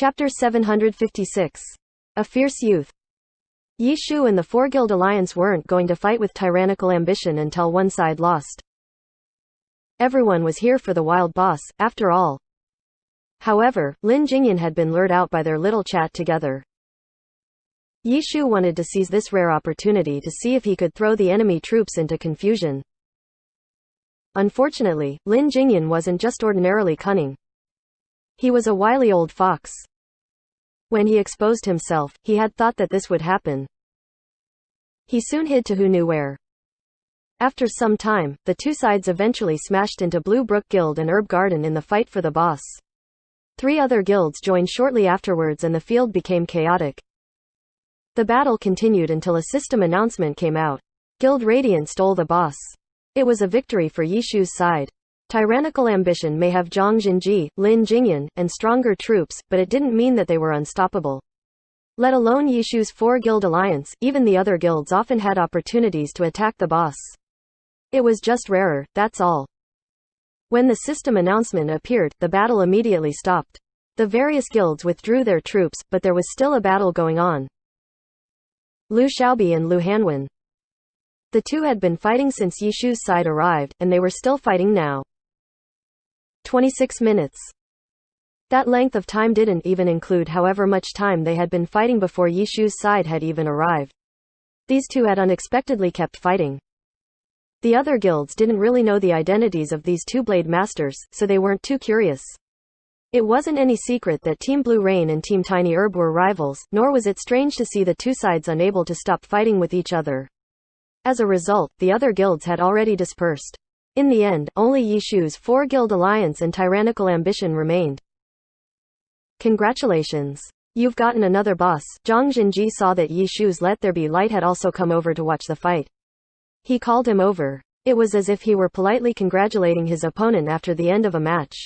Chapter 756. A Fierce Youth. Yi Shu and the Four-Guild Alliance weren't going to fight with tyrannical ambition until one side lost. Everyone was here for the wild boss, after all. However, Lin Jingyan had been lured out by their little chat together. Yi Shu wanted to seize this rare opportunity to see if he could throw the enemy troops into confusion. Unfortunately, Lin Jingyan wasn't just ordinarily cunning. He was a wily old fox. When he exposed himself, he had thought that this would happen. He soon hid to who knew where. After some time, the two sides eventually smashed into Blue Brook Guild and Herb Garden in the fight for the boss. 3 other guilds joined shortly afterwards and the field became chaotic. The battle continued until a system announcement came out. Guild Radiant stole the boss. It was a victory for Yi Shu's side. Tyrannical ambition may have Zhang Jinji, Lin Jingyan, and stronger troops, but it didn't mean that they were unstoppable. Let alone Yi Shu's 4-guild alliance, even the other guilds often had opportunities to attack the boss. It was just rarer, that's all. When the system announcement appeared, the battle immediately stopped. The various guilds withdrew their troops, but there was still a battle going on. Lu Xiaobi and Lu Hanwen. The two had been fighting since Yi Shu's side arrived, and they were still fighting now. 26 minutes. That length of time didn't even include however much time they had been fighting before Yi Shu's side had even arrived. These two had unexpectedly kept fighting. The other guilds didn't really know the identities of these two blade masters, so they weren't too curious. It wasn't any secret that Team Blue Rain and Team Tiny Herb were rivals, nor was it strange to see the two sides unable to stop fighting with each other. As a result, the other guilds had already dispersed. In the end, only Yi Shu's 4-guild alliance and tyrannical ambition remained. Congratulations. You've gotten another boss. Zhang Jinji saw that Yi Shu's Let There Be Light had also come over to watch the fight. He called him over. It was as if he were politely congratulating his opponent after the end of a match.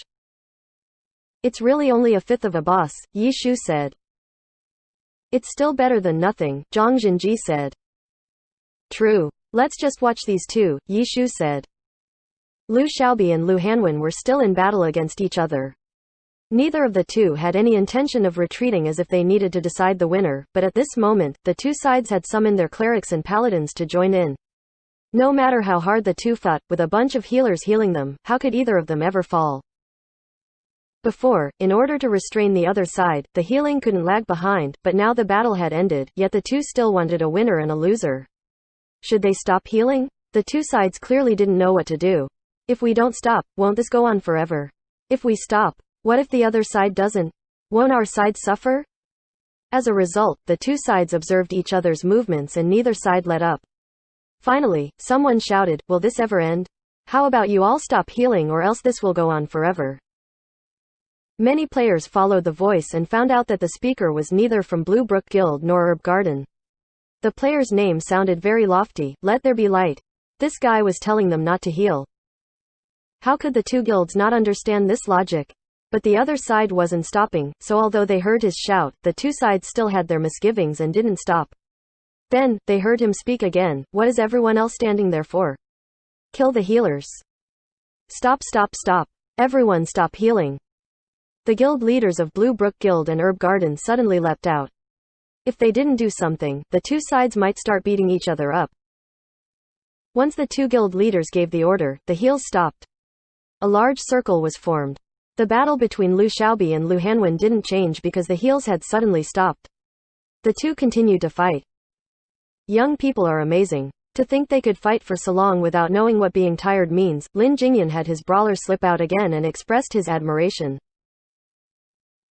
It's really only a fifth of a boss, Yi Shu said. It's still better than nothing, Zhang Jinji said. True. Let's just watch these two, Yi Shu said. Lu Xiaobi and Lu Hanwen were still in battle against each other. Neither of the two had any intention of retreating as if they needed to decide the winner, but at this moment, the two sides had summoned their clerics and paladins to join in. No matter how hard the two fought, with a bunch of healers healing them, how could either of them ever fall? Before, in order to restrain the other side, the healing couldn't lag behind, but now the battle had ended, yet the two still wanted a winner and a loser. Should they stop healing? The two sides clearly didn't know what to do. If we don't stop, won't this go on forever? If we stop, what if the other side doesn't? Won't our side suffer? As a result, the two sides observed each other's movements and neither side let up. Finally, someone shouted, "Will this ever end? How about you all stop healing or else this will go on forever?" Many players followed the voice and found out that the speaker was neither from Blue Brook Guild nor Herb Garden. The player's name sounded very lofty, Let There Be Light. This guy was telling them not to heal. How could the two guilds not understand this logic? But the other side wasn't stopping, so although they heard his shout, the two sides still had their misgivings and didn't stop. Then, they heard him speak again, "What is everyone else standing there for? Kill the healers. Stop, stop, stop. Everyone stop healing." The guild leaders of Blue Brook Guild and Herb Garden suddenly leapt out. If they didn't do something, the two sides might start beating each other up. Once the two guild leaders gave the order, the heals stopped. A large circle was formed. The battle between Lu Xiaobi and Lu Hanwen didn't change because the heals had suddenly stopped. The two continued to fight. Young people are amazing. To think they could fight for so long without knowing what being tired means. Lin Jingyan had his brawler slip out again and expressed his admiration.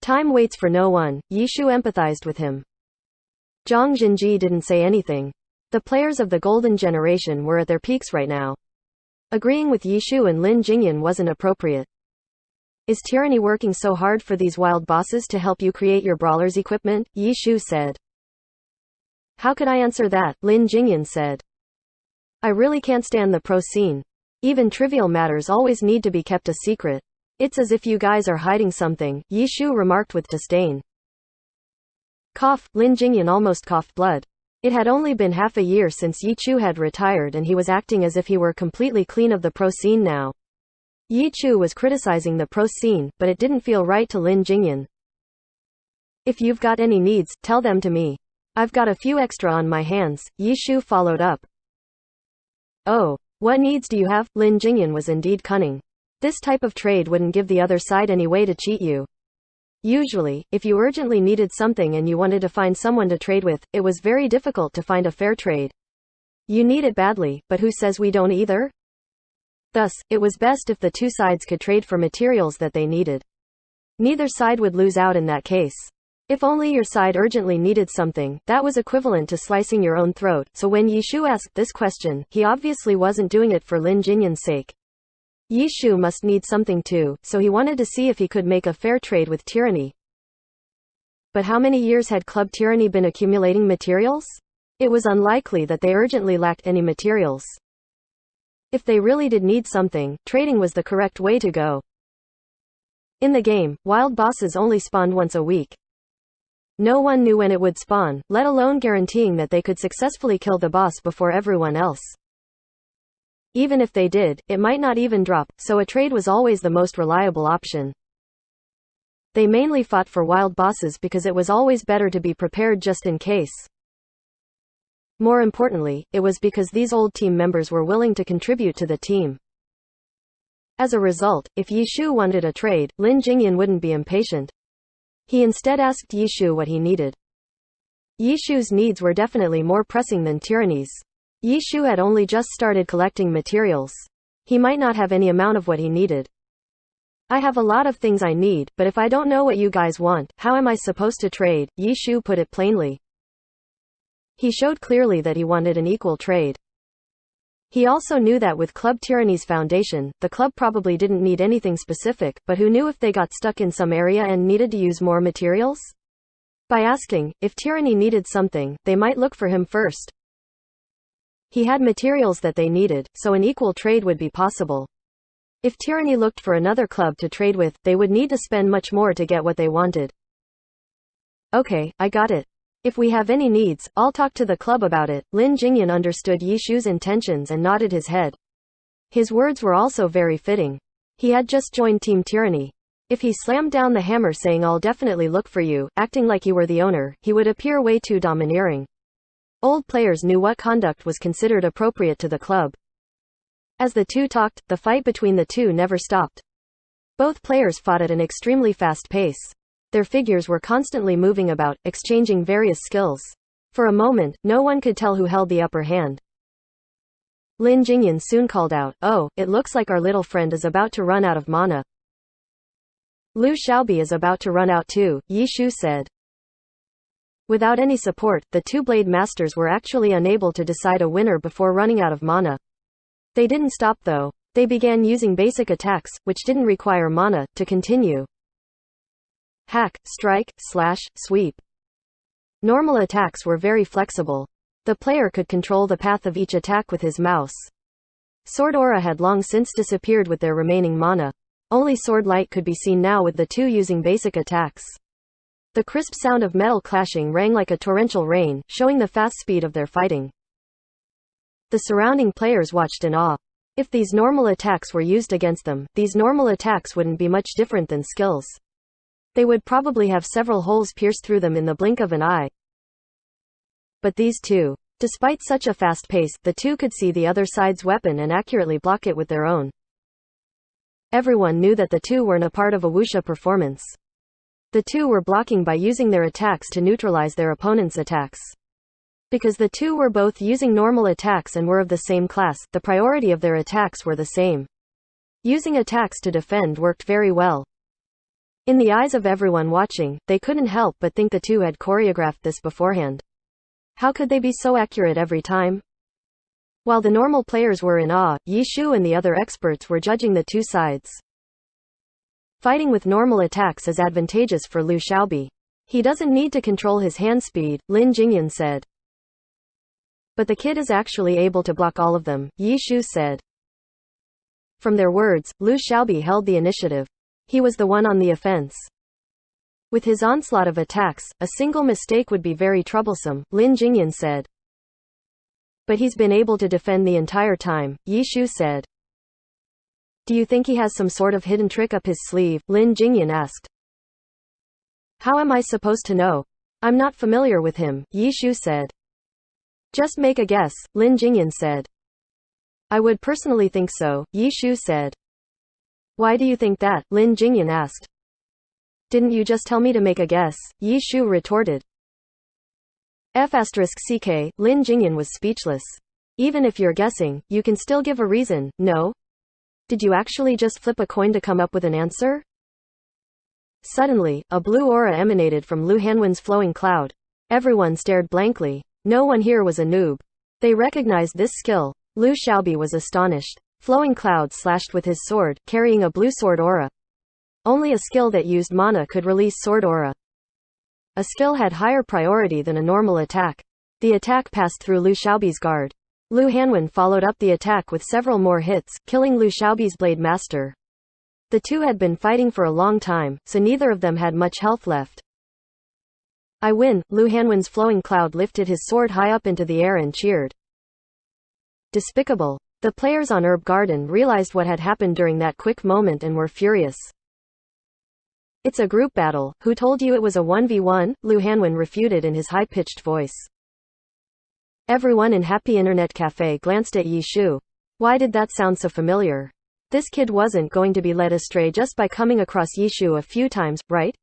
Time waits for no one, Yi Shu empathized with him. Zhang Jinji didn't say anything. The players of the golden generation were at their peaks right now. Agreeing with Yi Shu and Lin Jingyan wasn't appropriate. Is tyranny working so hard for these wild bosses to help you create your brawler's equipment? Yi Shu said. How could I answer that? Lin Jingyan said. I really can't stand the pro scene. Even trivial matters always need to be kept a secret. It's as if you guys are hiding something, Yi Shu remarked with disdain. Cough, Lin Jingyan almost coughed blood. It had only been half a year since Yi Chu had retired and he was acting as if he were completely clean of the pro scene now. Yi Chu was criticizing the pro scene, but it didn't feel right to Lin Jingyan. If you've got any needs, tell them to me. I've got a few extra on my hands, Yi Shu followed up. Oh, what needs do you have? Lin Jingyan was indeed cunning. This type of trade wouldn't give the other side any way to cheat you. Usually, if you urgently needed something and you wanted to find someone to trade with, it was very difficult to find a fair trade. You need it badly, but who says we don't either? Thus, it was best if the two sides could trade for materials that they needed. Neither side would lose out in that case. If only your side urgently needed something, that was equivalent to slicing your own throat, so when Yi Shu asked this question, he obviously wasn't doing it for Lin Jingyan's sake. Yi Shu must need something too, so he wanted to see if he could make a fair trade with tyranny. But how many years had Club Tyranny been accumulating materials? It was unlikely that they urgently lacked any materials. If they really did need something, trading was the correct way to go. In the game, wild bosses only spawned once a week. No one knew when it would spawn, let alone guaranteeing that they could successfully kill the boss before everyone else. Even if they did, it might not even drop, so a trade was always the most reliable option. They mainly fought for wild bosses because it was always better to be prepared just in case. More importantly, it was because these old team members were willing to contribute to the team. As a result, if Yi Shu wanted a trade, Lin Jingyan wouldn't be impatient. He instead asked Yi Shu what he needed. Yi Shu's needs were definitely more pressing than Tyranny's. Yi Shu had only just started collecting materials. He might not have any amount of what he needed. I have a lot of things I need, but if I don't know what you guys want, how am I supposed to trade? Yi Shu put it plainly. He showed clearly that he wanted an equal trade. He also knew that with Club Tyranny's foundation, the club probably didn't need anything specific, but who knew if they got stuck in some area and needed to use more materials? By asking, if Tyranny needed something, they might look for him first. He had materials that they needed, so an equal trade would be possible. If Tyranny looked for another club to trade with, they would need to spend much more to get what they wanted. Okay, I got it. If we have any needs, I'll talk to the club about it. Lin Jingyan understood Yi Shu's intentions and nodded his head. His words were also very fitting. He had just joined Team Tyranny. If he slammed down the hammer saying I'll definitely look for you, acting like he were the owner, he would appear way too domineering. Old players knew what conduct was considered appropriate to the club. As the two talked, the fight between the two never stopped. Both players fought at an extremely fast pace. Their figures were constantly moving about, exchanging various skills. For a moment, no one could tell who held the upper hand. Lin Jingyan soon called out, "Oh, it looks like our little friend is about to run out of mana." "Lu Xiaobi is about to run out too," Yi Shu said. Without any support, the two Blade Masters were actually unable to decide a winner before running out of mana. They didn't stop though. They began using basic attacks, which didn't require mana, to continue. Hack, strike, slash, sweep. Normal attacks were very flexible. The player could control the path of each attack with his mouse. Sword Aura had long since disappeared with their remaining mana. Only Sword Light could be seen now with the two using basic attacks. The crisp sound of metal clashing rang like a torrential rain, showing the fast speed of their fighting. The surrounding players watched in awe. If these normal attacks were used against them, these normal attacks wouldn't be much different than skills. They would probably have several holes pierced through them in the blink of an eye. But these two. Despite such a fast pace, the two could see the other side's weapon and accurately block it with their own. Everyone knew that the two weren't a part of a wuxia performance. The two were blocking by using their attacks to neutralize their opponent's attacks. Because the two were both using normal attacks and were of the same class, the priority of their attacks were the same. Using attacks to defend worked very well. In the eyes of everyone watching, they couldn't help but think the two had choreographed this beforehand. How could they be so accurate every time? While the normal players were in awe, Yi Shu and the other experts were judging the two sides. Fighting with normal attacks is advantageous for Lu Xiaobi. He doesn't need to control his hand speed, Lin Jingyan said. But the kid is actually able to block all of them, Yi Shu said. From their words, Lu Xiaobi held the initiative. He was the one on the offense. With his onslaught of attacks, a single mistake would be very troublesome, Lin Jingyan said. But he's been able to defend the entire time, Yi Shu said. Do you think he has some sort of hidden trick up his sleeve? Lin Jingyan asked. How am I supposed to know? I'm not familiar with him, Yi Shu said. Just make a guess, Lin Jingyan said. I would personally think so, Yi Shu said. Why do you think that? Lin Jingyan asked. Didn't you just tell me to make a guess? Yi Shu retorted. F***ck, Lin Jingyan was speechless. Even if you're guessing, you can still give a reason, no? Did you actually just flip a coin to come up with an answer? Suddenly, a blue aura emanated from Lu Hanwen's flowing cloud. Everyone stared blankly. No one here was a noob. They recognized this skill. Lu Xiaobi was astonished. Flowing cloud slashed with his sword, carrying a blue sword aura. Only a skill that used mana could release sword aura. A skill had higher priority than a normal attack. The attack passed through Lu Xiaobi's guard. Lu Hanwen followed up the attack with several more hits, killing Lu Xiaobi's blade master. The two had been fighting for a long time, so neither of them had much health left. I win, Lu Hanwen's flowing cloud lifted his sword high up into the air and cheered. Despicable. The players on Herb Garden realized what had happened during that quick moment and were furious. It's a group battle, who told you it was a 1v1? Lu Hanwen refuted in his high-pitched voice. Everyone in Happy Internet Cafe glanced at Yi Shu. Why did that sound so familiar? This kid wasn't going to be led astray just by coming across Yi Shu a few times, right?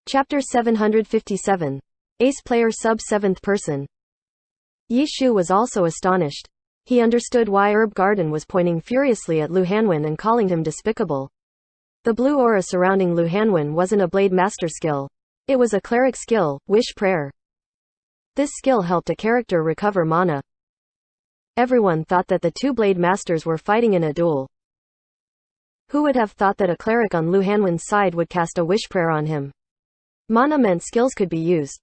Chapter 757. Ace Player Sub 7th Person. Yi Shu was also astonished. He understood why Herb Garden was pointing furiously at Lu Hanwen and calling him despicable. The blue aura surrounding Lu Hanwen wasn't a Blade Master skill. It was a cleric skill, Wish Prayer. This skill helped a character recover mana. Everyone thought that the two Blade Masters were fighting in a duel. Who would have thought that a cleric on Lu Hanwen's side would cast a Wish Prayer on him? Mana meant skills could be used.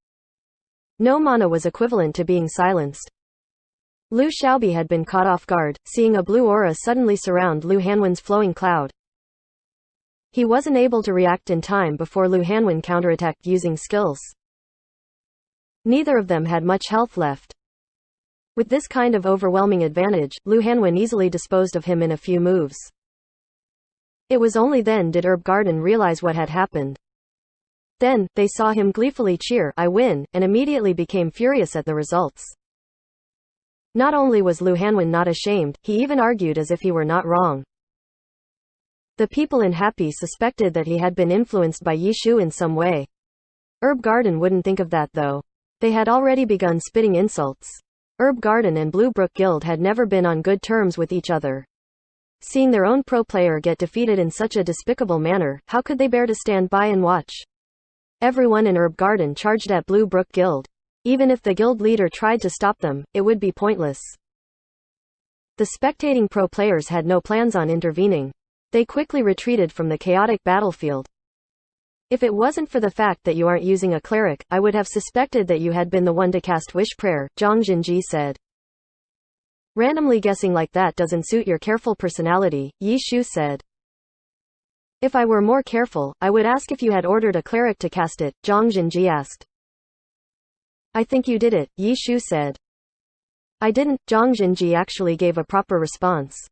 No mana was equivalent to being silenced. Lu Xiaobi had been caught off guard, seeing a blue aura suddenly surround Lu Hanwen's flowing cloud. He wasn't able to react in time before Lu Hanwen counterattacked using skills. Neither of them had much health left. With this kind of overwhelming advantage, Lu Hanwen easily disposed of him in a few moves. It was only then did Herb Garden realize what had happened. Then, they saw him gleefully cheer, I win, and immediately became furious at the results. Not only was Lu Hanwen not ashamed, he even argued as if he were not wrong. The people in Happy suspected that he had been influenced by Yi Shu in some way. Herb Garden wouldn't think of that though. They had already begun spitting insults. Herb Garden and Blue Brook Guild had never been on good terms with each other. Seeing their own pro player get defeated in such a despicable manner, how could they bear to stand by and watch? Everyone in Herb Garden charged at Blue Brook Guild. Even if the guild leader tried to stop them, it would be pointless. The spectating pro players had no plans on intervening. They quickly retreated from the chaotic battlefield. If it wasn't for the fact that you aren't using a cleric, I would have suspected that you had been the one to cast Wish Prayer, Zhang Jinji said. Randomly guessing like that doesn't suit your careful personality, Yi Shu said. If I were more careful, I would ask if you had ordered a cleric to cast it, Zhang Jinji asked. I think you did it, Yi Shu said. I didn't, Zhang Jinji actually gave a proper response.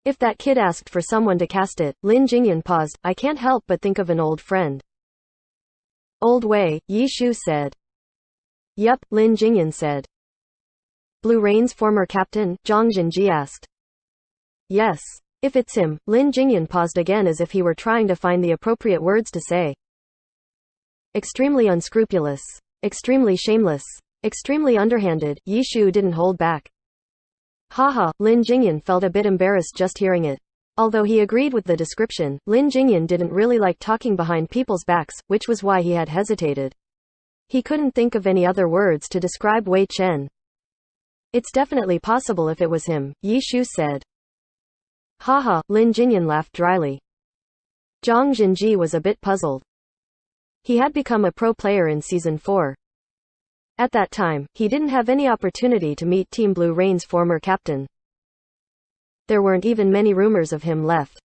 If that kid asked for someone to cast it, Lin Jingyan paused, I can't help but think of an old friend. Old Wei, Yi Shu said. Yup, Lin Jingyan said. Blue Rain's former captain, Zhang Jinji asked. Yes. If it's him, Lin Jingyan paused again as if he were trying to find the appropriate words to say. Extremely unscrupulous. Extremely shameless. Extremely underhanded, Yi Shu didn't hold back. Haha, Lin Jingyan felt a bit embarrassed just hearing it. Although he agreed with the description, Lin Jingyan didn't really like talking behind people's backs, which was why he had hesitated. He couldn't think of any other words to describe Wei Chen. It's definitely possible if it was him, Yi Shu said. Haha, Lin Jingyan laughed dryly. Zhang Jinji was a bit puzzled. He had become a pro player in Season 4. At that time, he didn't have any opportunity to meet Team Blue Rain's former captain. There weren't even many rumors of him left.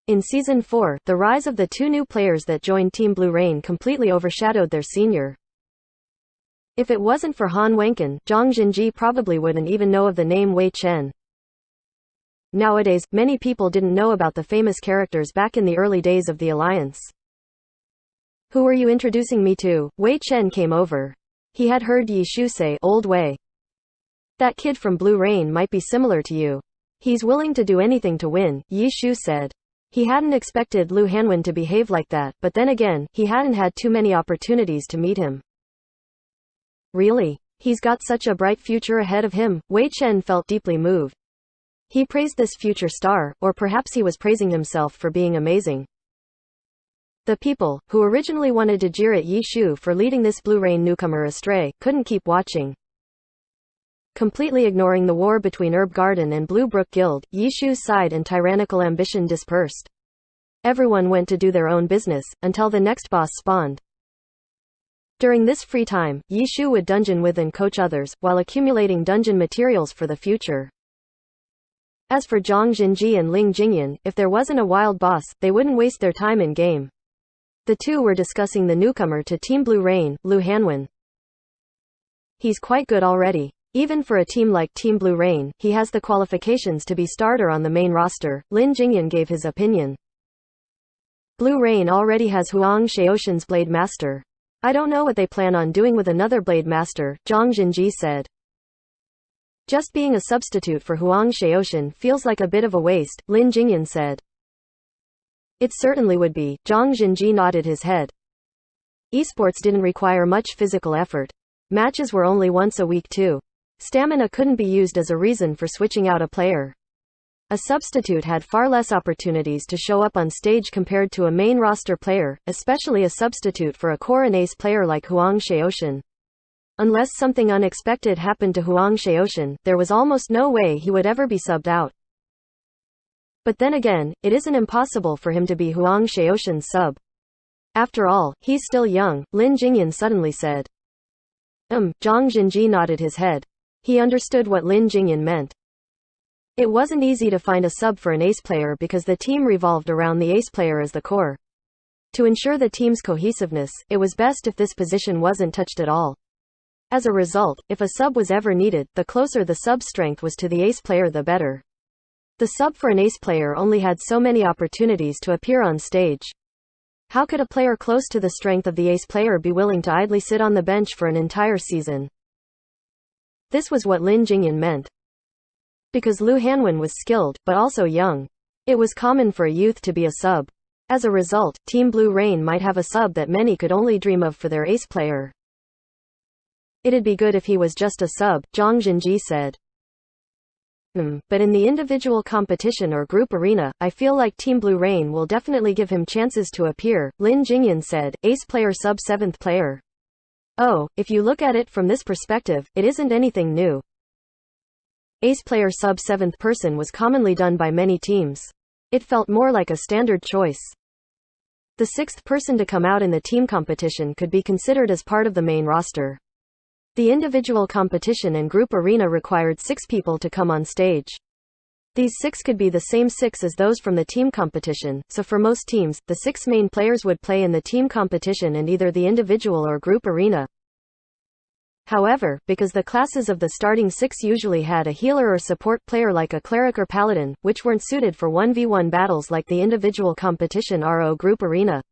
In Season 4, the rise of the two new players that joined Team Blue Rain completely overshadowed their senior. If it wasn't for Han Wenken, Zhang Jinji probably wouldn't even know of the name Wei Chen. Nowadays, many people didn't know about the famous characters back in the early days of the Alliance. Who are you introducing me to? Wei Chen came over. He had heard Yi Shu say, Old Wei. That kid from Blue Rain might be similar to you. He's willing to do anything to win, Yi Shu said. He hadn't expected Lu Hanwen to behave like that, but then again, he hadn't had too many opportunities to meet him. Really? He's got such a bright future ahead of him, Wei Chen felt deeply moved. He praised this future star, or perhaps he was praising himself for being amazing. The people, who originally wanted to jeer at Yi Shu for leading this Blue Rain newcomer astray, couldn't keep watching. Completely ignoring the war between Herb Garden and Blue Brook Guild, Yi Shu's side and tyrannical ambition dispersed. Everyone went to do their own business, until the next boss spawned. During this free time, Yi Shu would dungeon with and coach others, while accumulating dungeon materials for the future. As for Zhang Jinji and Ling Jingyan, if there wasn't a wild boss, they wouldn't waste their time in game. The two were discussing the newcomer to Team Blue Rain, Lu Hanwen. He's quite good already. Even for a team like Team Blue Rain, he has the qualifications to be starter on the main roster, Lin Jingyan gave his opinion. Blue Rain already has Huang Shaoshan's Blade Master. I don't know what they plan on doing with another Blade Master, Zhang Jinji said. Just being a substitute for Huang Shaoshan feels like a bit of a waste, Lin Jingyan said. It certainly would be, Zhang Jinji nodded his head. Esports didn't require much physical effort. Matches were only once a week too. Stamina couldn't be used as a reason for switching out a player. A substitute had far less opportunities to show up on stage compared to a main roster player, especially a substitute for a core and ace player like Huang Shaoshan. Unless something unexpected happened to Huang Shaoshan, there was almost no way he would ever be subbed out. But then again, it isn't impossible for him to be Huang Shaoshan's sub. After all, he's still young, Lin Jingyan suddenly said. Zhang Jinji nodded his head. He understood what Lin Jingyan meant. It wasn't easy to find a sub for an ace player because the team revolved around the ace player as the core. To ensure the team's cohesiveness, it was best if this position wasn't touched at all. As a result, if a sub was ever needed, the closer the sub strength was to the ace player the better. The sub for an ace player only had so many opportunities to appear on stage. How could a player close to the strength of the ace player be willing to idly sit on the bench for an entire season? This was what Lin Jingyan meant. Because Lu Hanwen was skilled, but also young. It was common for a youth to be a sub. As a result, Team Blue Rain might have a sub that many could only dream of for their ace player. It'd be good if he was just a sub, Zhang Jinji said. But in the individual competition or group arena, I feel like Team Blue Rain will definitely give him chances to appear, Lin Jingyan said, ace player sub 7th player. Oh, if you look at it from this perspective, it isn't anything new. Ace player sub 7th person was commonly done by many teams. It felt more like a standard choice. The 6th person to come out in the team competition could be considered as part of the main roster. The individual competition and group arena required 6 people to come on stage. These 6 could be the same 6 as those from the team competition, so for most teams, the 6 main players would play in the team competition and either the individual or group arena. However, because the classes of the starting 6 usually had a healer or support player like a cleric or paladin, which weren't suited for 1v1 battles like the individual competition RO group arena.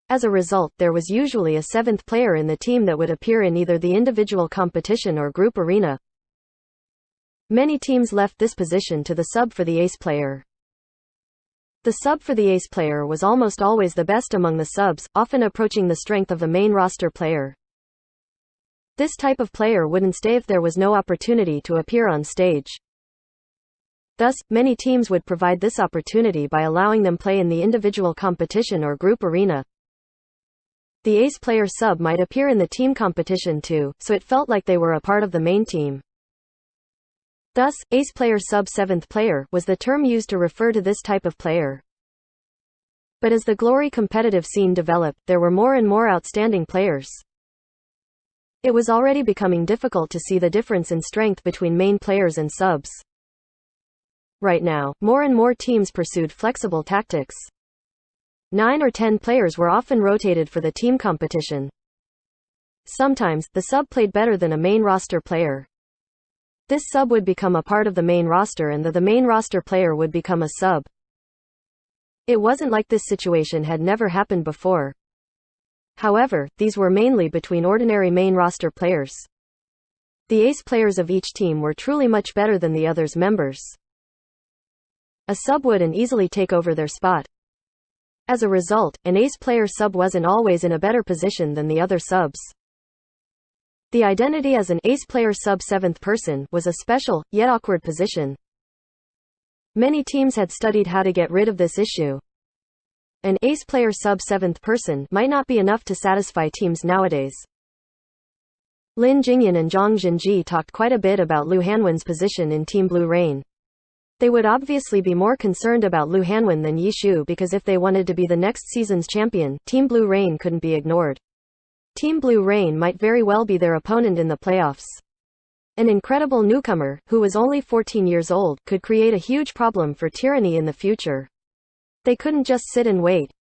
As a result, there was usually a 7th player in the team that would appear in either the individual competition or group arena. Many teams left this position to the sub for the ace player. The sub for the ace player was almost always the best among the subs, often approaching the strength of a main roster player. This type of player wouldn't stay if there was no opportunity to appear on stage. Thus, many teams would provide this opportunity by allowing them play in the individual competition or group arena. The ace player sub might appear in the team competition too, so it felt like they were a part of the main team. Thus, ace player sub 7th player was the term used to refer to this type of player. But as the Glory competitive scene developed, there were more and more outstanding players. It was already becoming difficult to see the difference in strength between main players and subs. Right now, more and more teams pursued flexible tactics. 9 or 10 players were often rotated for the team competition. Sometimes, the sub played better than a main roster player. This sub would become a part of the main roster and the main roster player would become a sub. It wasn't like this situation had never happened before. However, these were mainly between ordinary main roster players. The ace players of each team were truly much better than the others' members. A sub wouldn't easily take over their spot. As a result, an ace player sub wasn't always in a better position than the other subs. The identity as an ace player sub seventh person was a special, yet awkward position. Many teams had studied how to get rid of this issue. An ace player sub seventh person might not be enough to satisfy teams nowadays. Lin Jingyan and Zhang Jinji talked quite a bit about Lu Hanwen's position in Team Blue Rain. They would obviously be more concerned about Lu Hanwen than Yi Shu because if they wanted to be the next season's champion, Team Blue Rain couldn't be ignored. Team Blue Rain might very well be their opponent in the playoffs. An incredible newcomer, who was only 14 years old, could create a huge problem for Tyranny in the future. They couldn't just sit and wait.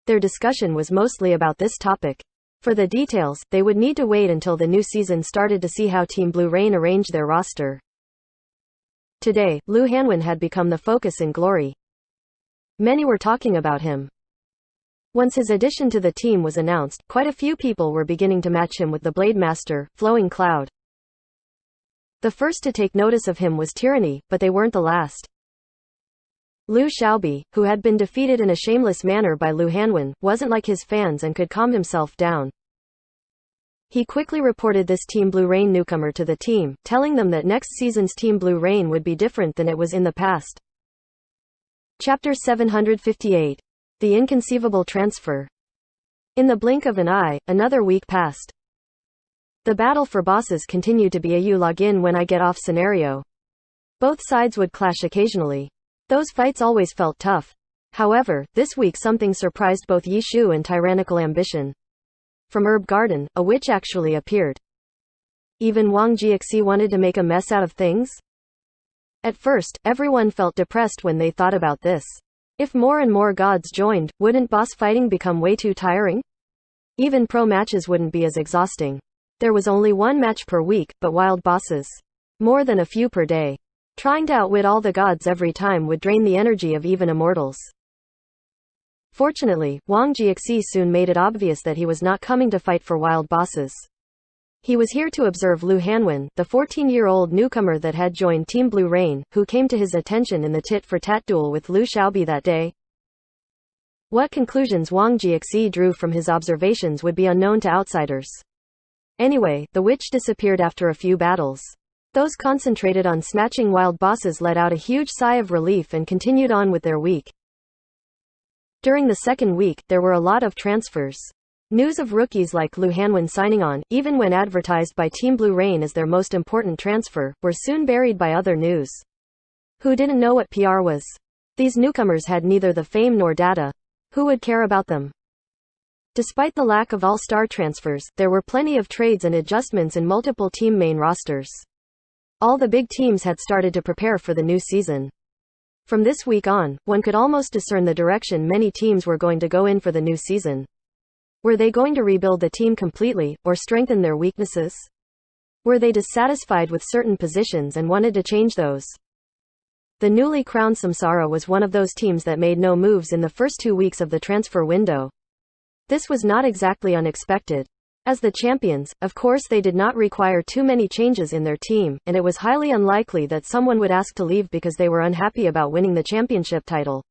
Their discussion was mostly about this topic. For the details, they would need to wait until the new season started to see how Team Blue Rain arranged their roster. Today, Lu Hanwen had become the focus in Glory. Many were talking about him. Once his addition to the team was announced, quite a few people were beginning to match him with the Blade Master, Flowing Cloud. The first to take notice of him was Tyranny, but they weren't the last. Liu Xiaobi, who had been defeated in a shameless manner by Lu Hanwen, wasn't like his fans and could calm himself down. He quickly reported this Team Blue Rain newcomer to the team, telling them that next season's Team Blue Rain would be different than it was in the past. Chapter 758. The Inconceivable Transfer. In the blink of an eye, another week passed. The battle for bosses continued to be a you log in when I get off scenario. Both sides would clash occasionally. Those fights always felt tough. However, this week something surprised both Yi Shu and Tyrannical Ambition. From Herb Garden, a witch actually appeared. Even Wang Jiaxi wanted to make a mess out of things? At first, everyone felt depressed when they thought about this. If more and more gods joined, wouldn't boss fighting become way too tiring? Even pro matches wouldn't be as exhausting. There was only one match per week, but wild bosses. More than a few per day. Trying to outwit all the gods every time would drain the energy of even immortals. Fortunately, Wang Jiaxi soon made it obvious that he was not coming to fight for wild bosses. He was here to observe Lu Hanwen, the 14-year-old newcomer that had joined Team Blue Rain, who came to his attention in the tit-for-tat duel with Liu Xiaobi that day. What conclusions Wang Jiaxi drew from his observations would be unknown to outsiders. Anyway, the witch disappeared after a few battles. Those concentrated on snatching wild bosses let out a huge sigh of relief and continued on with their week. During the second week, there were a lot of transfers. News of rookies like Lu Hanwen signing on, even when advertised by Team Blue Rain as their most important transfer, were soon buried by other news. Who didn't know what PR was? These newcomers had neither the fame nor data. Who would care about them? Despite the lack of all-star transfers, there were plenty of trades and adjustments in multiple team main rosters. All the big teams had started to prepare for the new season. From this week on, one could almost discern the direction many teams were going to go in for the new season. Were they going to rebuild the team completely, or strengthen their weaknesses? Were they dissatisfied with certain positions and wanted to change those? The newly crowned Samsara was one of those teams that made no moves in the first 2 weeks of the transfer window. This was not exactly unexpected. As the champions, of course they did not require too many changes in their team, and it was highly unlikely that someone would ask to leave because they were unhappy about winning the championship title.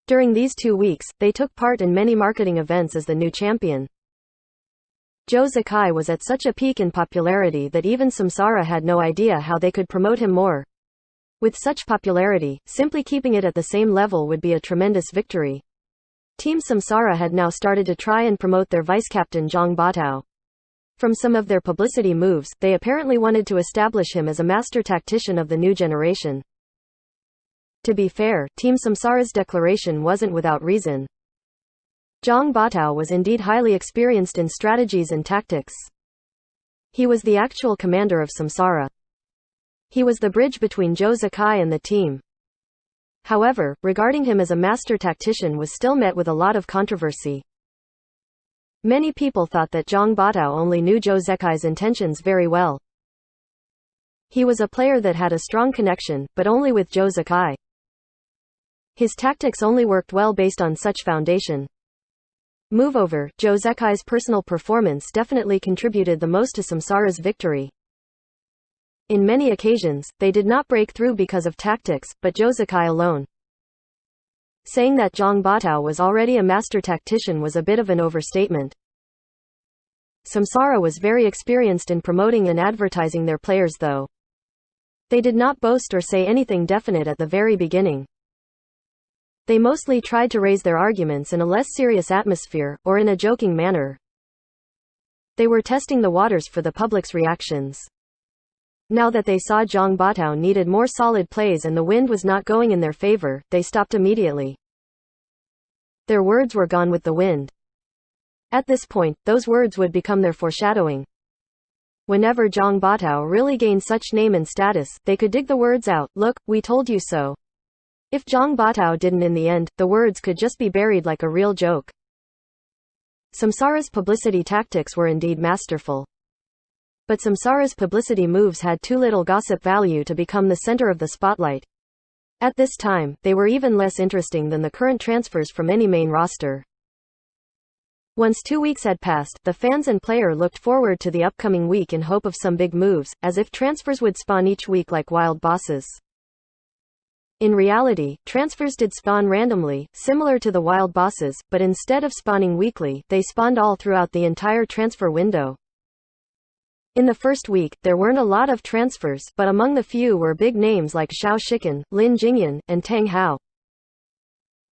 During these 2 weeks, they took part in many marketing events as the new champion. Zhou Zikai was at such a peak in popularity that even Samsara had no idea how they could promote him more. With such popularity, simply keeping it at the same level would be a tremendous victory. Team Samsara had now started to try and promote their vice-captain Zhang Batao. From some of their publicity moves, they apparently wanted to establish him as a master tactician of the new generation. To be fair, Team Samsara's declaration wasn't without reason. Zhang Batao was indeed highly experienced in strategies and tactics. He was the actual commander of Samsara. He was the bridge between Zhou Zikai and the team. However, regarding him as a master tactician was still met with a lot of controversy. Many people thought that Zhang Batao only knew Zhou Zikai's intentions very well. He was a player that had a strong connection, but only with Zhou Zikai. His tactics only worked well based on such foundation. Moreover, Joe Zekai's personal performance definitely contributed the most to Samsara's victory. In many occasions, they did not break through because of tactics, but Joe Zekai alone. Saying that Zhang Batao was already a master tactician was a bit of an overstatement. Samsara was very experienced in promoting and advertising their players though. They did not boast or say anything definite at the very beginning. They mostly tried to raise their arguments in a less serious atmosphere, or in a joking manner. They were testing the waters for the public's reactions. Now that they saw Zhang Batao needed more solid plays and the wind was not going in their favor, they stopped immediately. Their words were gone with the wind. At this point, those words would become their foreshadowing. Whenever Zhang Batao really gained such name and status, they could dig the words out, "Look, we told you so." If Zhang Batao didn't in the end, the words could just be buried like a real joke. Samsara's publicity tactics were indeed masterful. But Samsara's publicity moves had too little gossip value to become the center of the spotlight. At this time, they were even less interesting than the current transfers from any main roster. Once 2 weeks had passed, the fans and player looked forward to the upcoming week in hope of some big moves, as if transfers would spawn each week like wild bosses. In reality, transfers did spawn randomly, similar to the wild bosses, but instead of spawning weekly, they spawned all throughout the entire transfer window. In the first week, there weren't a lot of transfers, but among the few were big names like Xiao Shikan, Lin Jingyan, and Tang Hao.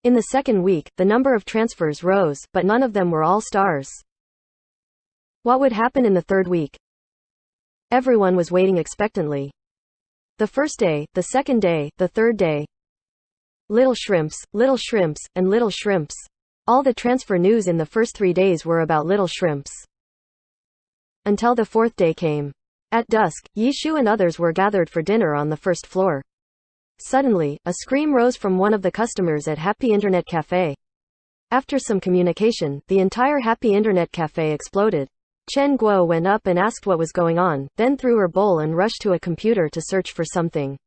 In the second week, the number of transfers rose, but none of them were all-stars. What would happen in the third week? Everyone was waiting expectantly. The first day, the second day, the third day. Little shrimps, and little shrimps. All the transfer news in the first 3 days were about little shrimps. Until the fourth day came. At dusk, Yishu and others were gathered for dinner on the first floor. Suddenly, a scream rose from one of the customers at Happy Internet Cafe. After some communication, the entire Happy Internet Cafe exploded. Chen Guo went up and asked what was going on, then threw her bowl and rushed to a computer to search for something.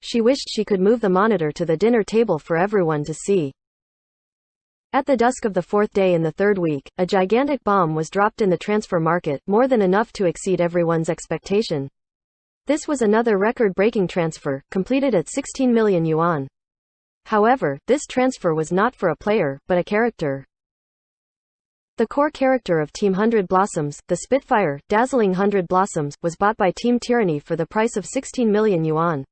She wished she could move the monitor to the dinner table for everyone to see. At the dusk of the fourth day in the third week, a gigantic bomb was dropped in the transfer market, more than enough to exceed everyone's expectation. This was another record-breaking transfer, completed at 16 million yuan. However, this transfer was not for a player, but a character. The core character of Team 100 Blossoms, the Spitfire, dazzling 100 Blossoms, was bought by Team Tyranny for the price of 16 million yuan.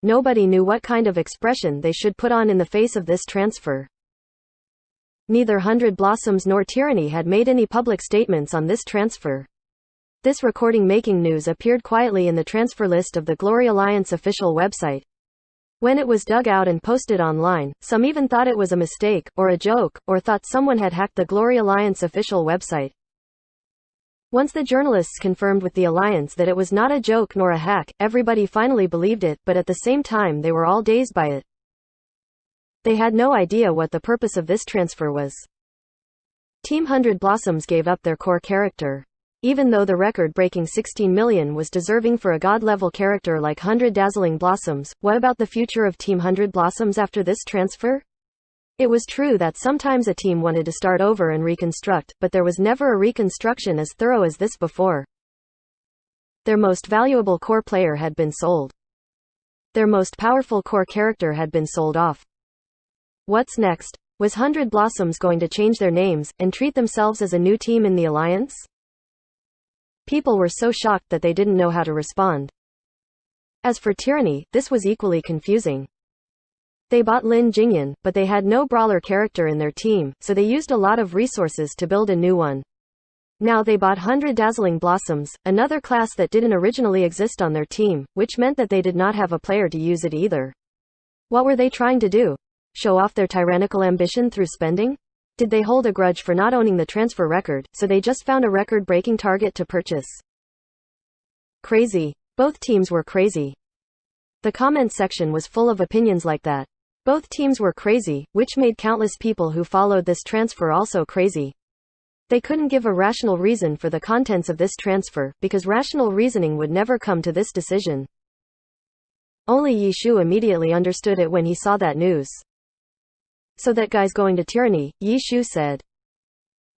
Nobody knew what kind of expression they should put on in the face of this transfer. Neither 100 Blossoms nor Tyranny had made any public statements on this transfer. This recording making news appeared quietly in the transfer list of the Glory Alliance official website. When it was dug out and posted online, some even thought it was a mistake, or a joke, or thought someone had hacked the Glory Alliance official website. Once the journalists confirmed with the Alliance that it was not a joke nor a hack, everybody finally believed it, but at the same time they were all dazed by it. They had no idea what the purpose of this transfer was. Team 100 Blossoms gave up their core character. Even though the record-breaking 16 million was deserving for a god-level character like 100 Dazzling Blossoms, what about the future of Team 100 Blossoms after this transfer? It was true that sometimes a team wanted to start over and reconstruct, but there was never a reconstruction as thorough as this before. Their most valuable core player had been sold. Their most powerful core character had been sold off. What's next? Was 100 Blossoms going to change their names, and treat themselves as a new team in the Alliance? People were so shocked that they didn't know how to respond. As for Tyranny, this was equally confusing. They bought Lin Jingyan, but they had no brawler character in their team, so they used a lot of resources to build a new one. Now they bought 100 Dazzling Blossoms, another class that didn't originally exist on their team, which meant that they did not have a player to use it either. What were they trying to do? Show off their tyrannical ambition through spending? Did they hold a grudge for not owning the transfer record, so they just found a record-breaking target to purchase? Crazy. Both teams were crazy. The comment section was full of opinions like that. Both teams were crazy, which made countless people who followed this transfer also crazy. They couldn't give a rational reason for the contents of this transfer, because rational reasoning would never come to this decision. Only Yishu immediately understood it when he saw that news. So that guy's going to Tyranny, Yi Shu said.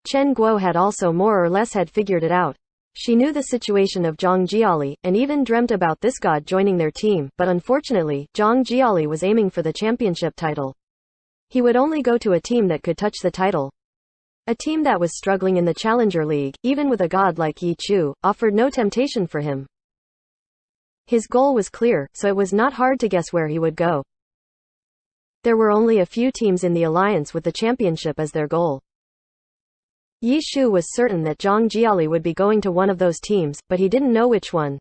Chen Guo had also more or less had figured it out. She knew the situation of Zhang Jiali, and even dreamt about this god joining their team, but unfortunately, Zhang Jiali was aiming for the championship title. He would only go to a team that could touch the title. A team that was struggling in the Challenger League, even with a god like Yi Chu, offered no temptation for him. His goal was clear, so it was not hard to guess where he would go. There were only a few teams in the alliance with the championship as their goal. Yi Shu was certain that Zhang Jiali would be going to one of those teams, but he didn't know which one.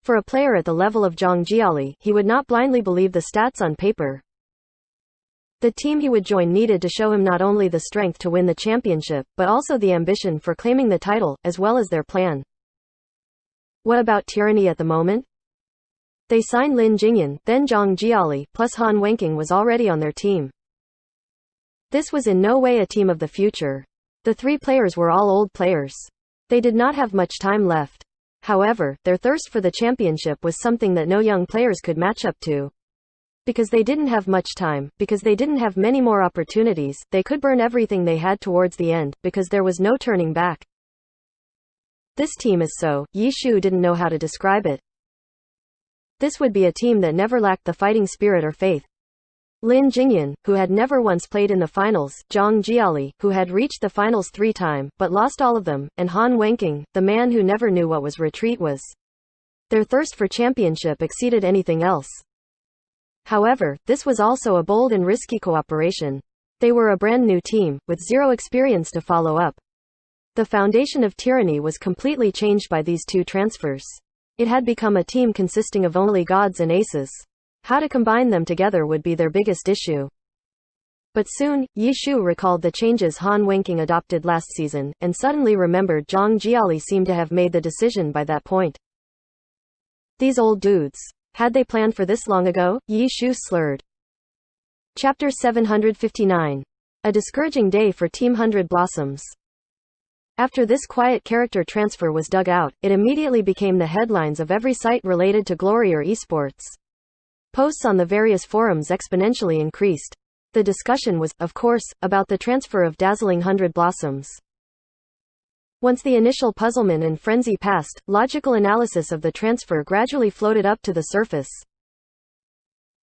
For a player at the level of Zhang Jiali, he would not blindly believe the stats on paper. The team he would join needed to show him not only the strength to win the championship, but also the ambition for claiming the title, as well as their plan. What about Tyranny at the moment? They signed Lin Jingyan, then Zhang Jiali, plus Han Wenqing was already on their team. This was in no way a team of the future. The three players were all old players. They did not have much time left. However, their thirst for the championship was something that no young players could match up to. Because they didn't have much time, because they didn't have many more opportunities, they could burn everything they had towards the end, because there was no turning back. This team is so, Yi Shu didn't know how to describe it. This would be a team that never lacked the fighting spirit or faith. Lin Jingyan, who had never once played in the finals, Zhang Jiali, who had reached the finals 3 times, but lost all of them, and Han Wenqing, the man who never knew what was retreat was. Their thirst for championship exceeded anything else. However, this was also a bold and risky cooperation. They were a brand new team, with zero experience to follow up. The foundation of Tyranny was completely changed by these 2 transfers. It had become a team consisting of only gods and aces. How to combine them together would be their biggest issue. But soon, Yi Shu recalled the changes Han Wenqing adopted last season, and suddenly remembered Zhang Jiali seemed to have made the decision by that point. These old dudes. Had they planned for this long ago? Yi Shu slurred. Chapter 759. A discouraging day for Team 100 Blossoms. After this quiet character transfer was dug out, it immediately became the headlines of every site related to Glory or esports. Posts on the various forums exponentially increased. The discussion was, of course, about the transfer of dazzling 100 Blossoms. Once the initial puzzlement and frenzy passed, logical analysis of the transfer gradually floated up to the surface.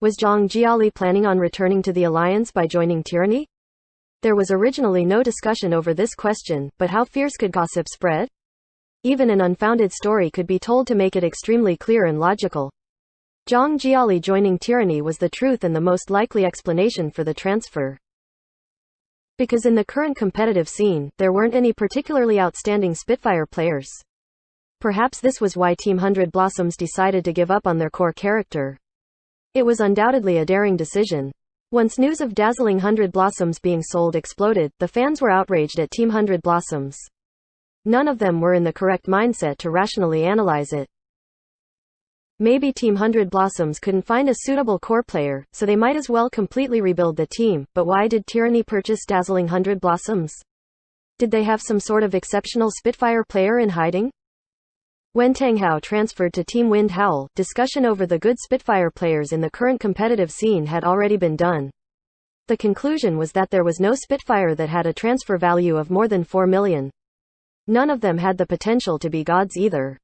Was Zhang Jiali planning on returning to the alliance by joining Tyranny? There was originally no discussion over this question, but how fierce could gossip spread? Even an unfounded story could be told to make it extremely clear and logical. Zhang Jiali joining Tyranny was the truth and the most likely explanation for the transfer. Because in the current competitive scene, there weren't any particularly outstanding Spitfire players. Perhaps this was why Team 100 Blossoms decided to give up on their core character. It was undoubtedly a daring decision. Once news of dazzling 100 Blossoms being sold exploded, the fans were outraged at Team 100 Blossoms. None of them were in the correct mindset to rationally analyze it. Maybe Team 100 Blossoms couldn't find a suitable core player, so they might as well completely rebuild the team, but why did Tyranny purchase dazzling 100 Blossoms? Did they have some sort of exceptional Spitfire player in hiding? When Tang Hao transferred to Team Wind Howl, discussion over the good Spitfire players in the current competitive scene had already been done. The conclusion was that there was no Spitfire that had a transfer value of more than 4 million. None of them had the potential to be gods either.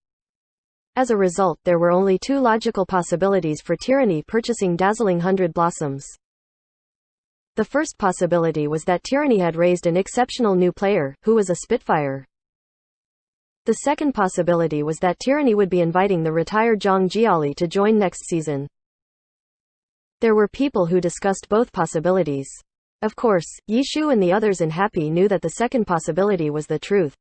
As a result, there were only 2 logical possibilities for Tyranny purchasing dazzling 100 Blossoms. The first possibility was that Tyranny had raised an exceptional new player, who was a Spitfire. The second possibility was that Tyranny would be inviting the retired Zhang Jiali to join next season. There were people who discussed both possibilities. Of course, Yi Shu and the others in Happy knew that the second possibility was the truth.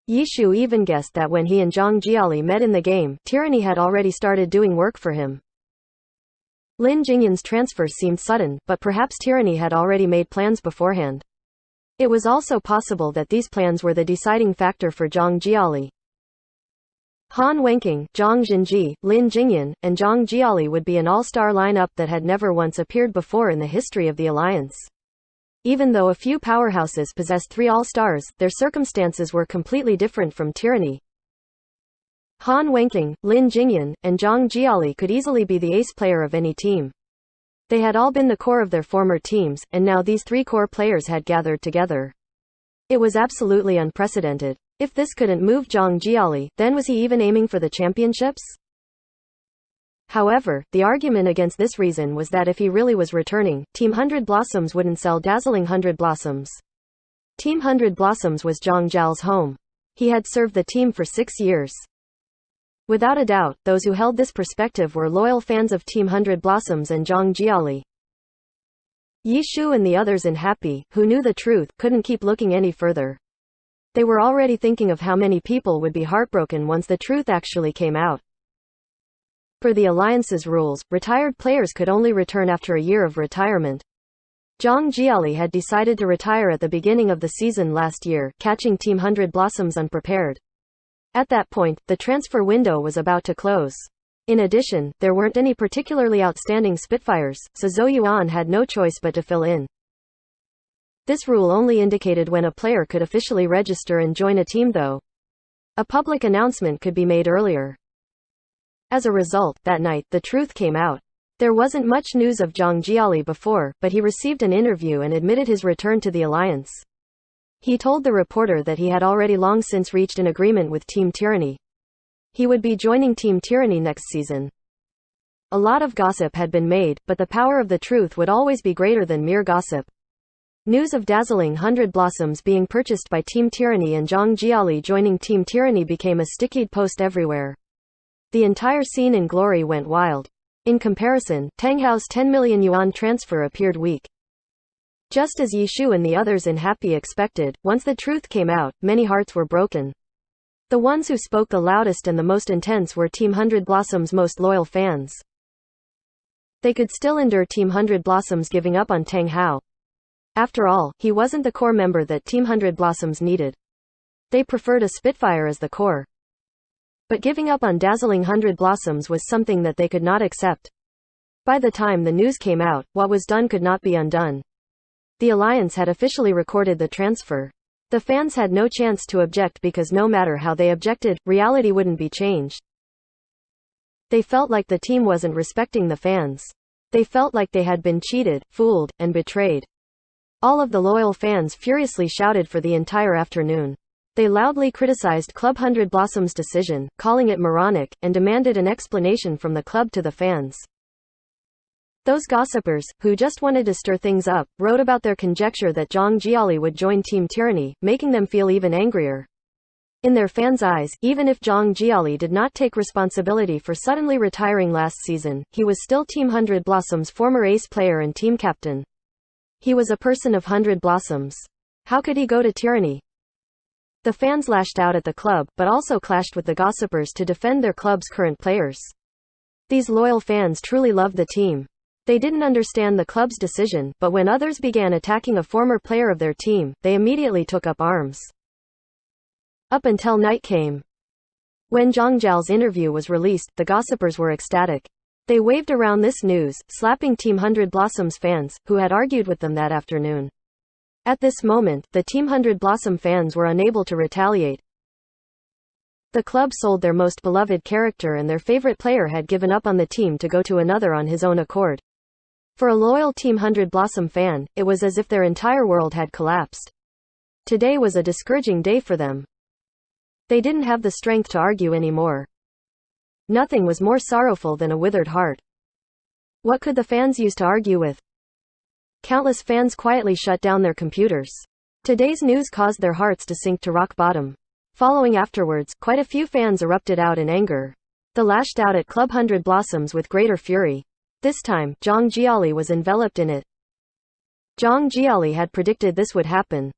Yi Shu even guessed that when he and Zhang Jiali met in the game, Tyranny had already started doing work for him. Lin Jingyan's transfer seemed sudden, but perhaps Tyranny had already made plans beforehand. It was also possible that these plans were the deciding factor for Zhang Jiali. Han Wenqing, Zhang Jinji, Lin Jingyan, and Zhang Jiali would be an all-star lineup that had never once appeared before in the history of the alliance. Even though a few powerhouses possessed 3 all-stars, their circumstances were completely different from Tyranny. Han Wenqing, Lin Jingyan, and Zhang Jiali could easily be the ace player of any team. They had all been the core of their former teams, and now these three core players had gathered together. It was absolutely unprecedented. If this couldn't move Zhang Jiali, then was he even aiming for the championships? However, the argument against this reason was that if he really was returning, Team 100 Blossoms wouldn't sell dazzling 100 Blossoms. Team 100 Blossoms was Zhang Jiao's home. He had served the team for 6 years. Without a doubt, those who held this perspective were loyal fans of Team 100 Blossoms and Zhang Jiali. Yi Shu and the others in Happy, who knew the truth, couldn't keep looking any further. They were already thinking of how many people would be heartbroken once the truth actually came out. Per the Alliance's rules, retired players could only return after a year of retirement. Zhang Jiali had decided to retire at the beginning of the season last year, catching Team 100 Blossoms unprepared. At that point, the transfer window was about to close. In addition, there weren't any particularly outstanding Spitfires, so Zhou Yuan had no choice but to fill in. This rule only indicated when a player could officially register and join a team though. A public announcement could be made earlier. As a result, that night, the truth came out. There wasn't much news of Zhang Jiali before, but he received an interview and admitted his return to the Alliance. He told the reporter that he had already long since reached an agreement with Team Tyranny. He would be joining Team Tyranny next season. A lot of gossip had been made, but the power of the truth would always be greater than mere gossip. News of dazzling 100 Blossoms being purchased by Team Tyranny and Zhang Jiali joining Team Tyranny became a stickied post everywhere. The entire scene in glory went wild. In comparison, Tang Hao's 10 million yuan transfer appeared weak. Just as Yi Shu and the others in Happy expected, once the truth came out, many hearts were broken. The ones who spoke the loudest and the most intense were Team 100 Blossom's most loyal fans. They could still endure Team 100 Blossoms giving up on Tang Hao. After all, he wasn't the core member that Team 100 Blossoms needed. They preferred a Spitfire as the core. But giving up on dazzling 100 Blossoms was something that they could not accept. By the time the news came out, what was done could not be undone. The Alliance had officially recorded the transfer. The fans had no chance to object because no matter how they objected, reality wouldn't be changed. They felt like the team wasn't respecting the fans. They felt like they had been cheated, fooled, and betrayed. All of the loyal fans furiously shouted for the entire afternoon. They loudly criticized Club 100 Blossom's decision, calling it moronic, and demanded an explanation from the club to the fans. Those gossipers, who just wanted to stir things up, wrote about their conjecture that Zhang Jiali would join Team Tyranny, making them feel even angrier. In their fans' eyes, even if Zhang Jiali did not take responsibility for suddenly retiring last season, he was still Team 100 Blossom's former ace player and team captain. He was a person of 100 Blossoms. How could he go to Tyranny? The fans lashed out at the club, but also clashed with the gossipers to defend their club's current players. These loyal fans truly loved the team. They didn't understand the club's decision, but when others began attacking a former player of their team, they immediately took up arms. Up until night came. When Zhang Jiao's interview was released, the gossipers were ecstatic. They waved around this news, slapping Team 100 Blossoms fans, who had argued with them that afternoon. At this moment, the Team 100 Blossom fans were unable to retaliate. The club sold their most beloved character and their favorite player had given up on the team to go to another on his own accord. For a loyal Team 100 Blossom fan, it was as if their entire world had collapsed. Today was a discouraging day for them. They didn't have the strength to argue anymore. Nothing was more sorrowful than a withered heart. What could the fans use to argue with? Countless fans quietly shut down their computers. Today's news caused their hearts to sink to rock bottom. Following afterwards, quite a few fans erupted out in anger. They lashed out at Club 100 Blossoms with greater fury. This time, Zhang Jiali was enveloped in it. Zhang Jiali had predicted this would happen.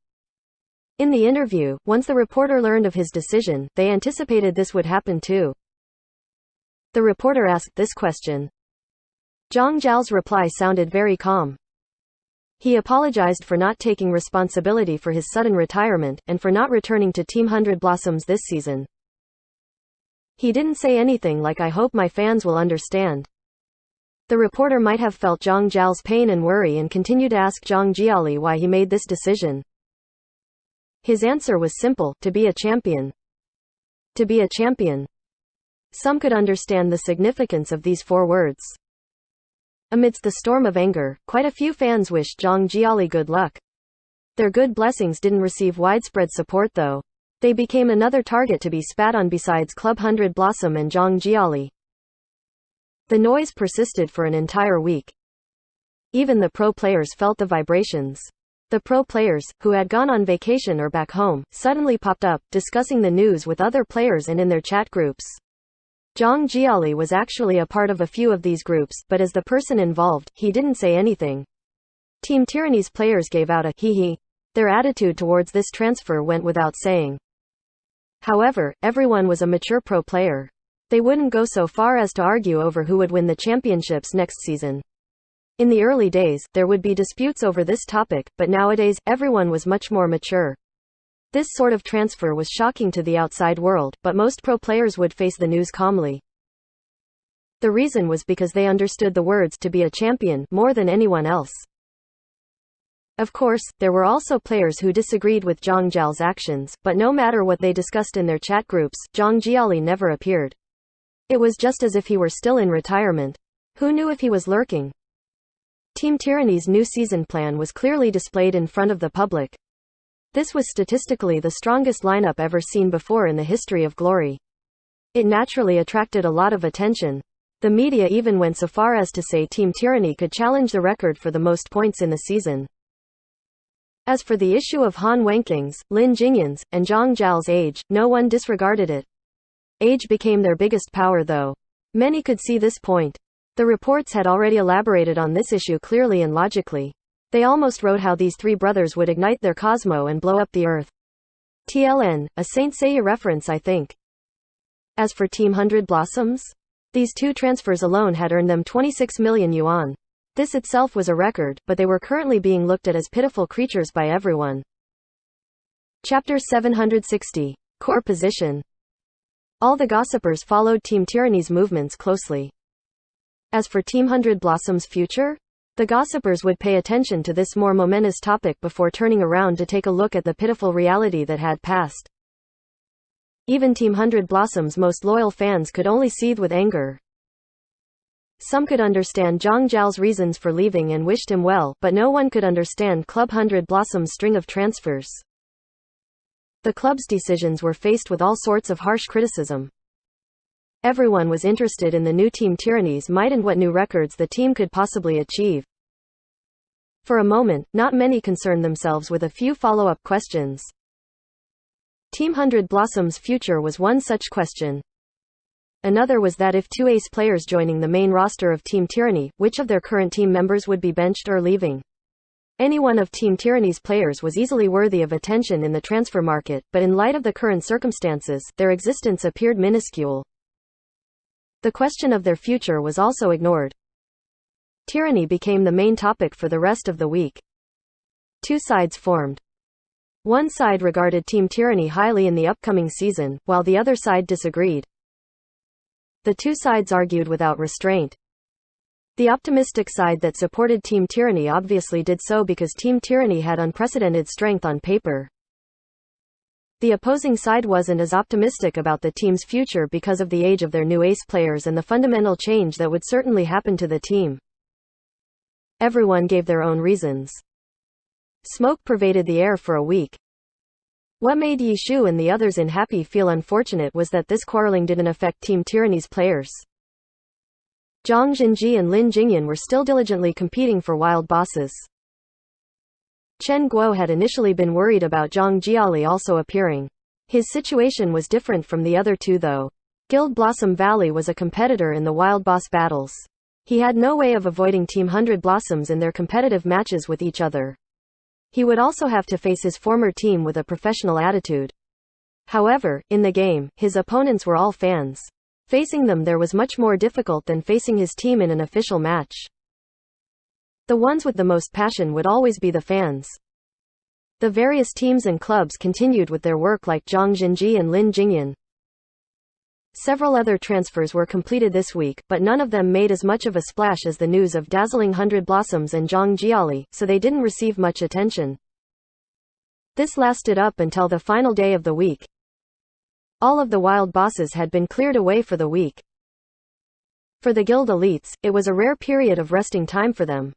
In the interview, once the reporter learned of his decision, they anticipated this would happen too. The reporter asked this question. Zhang Jiao's reply sounded very calm. He apologized for not taking responsibility for his sudden retirement, and for not returning to Team 100 Blossoms this season. He didn't say anything like "I hope my fans will understand." The reporter might have felt Zhang Jiao's pain and worry and continued to ask Zhang Jiali why he made this decision. His answer was simple: to be a champion. To be a champion. Some could understand the significance of these 4 words. Amidst the storm of anger, quite a few fans wished Zhang Jiali good luck. Their good blessings didn't receive widespread support though. They became another target to be spat on besides Club 100 Blossom and Zhang Jiali. The noise persisted for an entire week. Even the pro players felt the vibrations. The pro players, who had gone on vacation or back home, suddenly popped up, discussing the news with other players and in their chat groups. Zhang Jiali was actually a part of a few of these groups, but as the person involved, he didn't say anything. Team Tyranny's players gave out a hee-hee. Their attitude towards this transfer went without saying. However, everyone was a mature pro player. They wouldn't go so far as to argue over who would win the championships next season. In the early days, there would be disputes over this topic, but nowadays, everyone was much more mature. This sort of transfer was shocking to the outside world, but most pro players would face the news calmly. The reason was because they understood the words to be a champion more than anyone else. Of course, there were also players who disagreed with Zhang Jiali's actions, but no matter what they discussed in their chat groups, Zhang Jiali never appeared. It was just as if he were still in retirement. Who knew if he was lurking? Team Tyranny's new season plan was clearly displayed in front of the public. This was statistically the strongest lineup ever seen before in the history of Glory. It naturally attracted a lot of attention. The media even went so far as to say Team Tyranny could challenge the record for the most points in the season. As for the issue of Han Wenqing's, Lin Jingyan's, and Zhang Jiali's age, no one disregarded it. Age became their biggest power though. Many could see this point. The reports had already elaborated on this issue clearly and logically. They almost wrote how these three brothers would ignite their Cosmo and blow up the Earth. TLN, a Saint Seiya reference I think. As for Team 100 Blossoms? These two transfers alone had earned them 26 million yuan. This itself was a record, but they were currently being looked at as pitiful creatures by everyone. Chapter 760. Core Position. All the gossipers followed Team Tyranny's movements closely. As for Team 100 Blossom's future? The gossipers would pay attention to this more momentous topic before turning around to take a look at the pitiful reality that had passed. Even Team 100 Blossom's most loyal fans could only seethe with anger. Some could understand Zhang Jiali's reasons for leaving and wished him well, but no one could understand Club 100 Blossom's string of transfers. The club's decisions were faced with all sorts of harsh criticism. Everyone was interested in the new Team Tyranny's might and what new records the team could possibly achieve. For a moment, not many concerned themselves with a few follow-up questions. Team 100 Blossom's future was one such question. Another was that if two ace players joining the main roster of Team Tyranny, which of their current team members would be benched or leaving? Any one of Team Tyranny's players was easily worthy of attention in the transfer market, but in light of the current circumstances, their existence appeared minuscule. The question of their future was also ignored. Tyranny became the main topic for the rest of the week. Two sides formed. One side regarded Team Tyranny highly in the upcoming season, while the other side disagreed. The two sides argued without restraint. The optimistic side that supported Team Tyranny obviously did so because Team Tyranny had unprecedented strength on paper. The opposing side wasn't as optimistic about the team's future because of the age of their new ace players and the fundamental change that would certainly happen to the team. Everyone gave their own reasons. Smoke pervaded the air for a week. What made Yi Shu and the others in Happy feel unfortunate was that this quarreling didn't affect Team Tyranny's players. Zhang Jinji and Lin Jingyan were still diligently competing for wild bosses. Chen Guo had initially been worried about Zhang Jiali also appearing. His situation was different from the other two though. Guild Blossom Valley was a competitor in the wild boss battles. He had no way of avoiding Team 100 Blossoms in their competitive matches with each other. He would also have to face his former team with a professional attitude. However, in the game, his opponents were all fans. Facing them there was much more difficult than facing his team in an official match. The ones with the most passion would always be the fans. The various teams and clubs continued with their work like Zhang Jinji and Lin Jingyan. Several other transfers were completed this week, but none of them made as much of a splash as the news of dazzling 100 Blossoms and Zhang Jiali, so they didn't receive much attention. This lasted up until the final day of the week. All of the wild bosses had been cleared away for the week. For the guild elites, it was a rare period of resting time for them.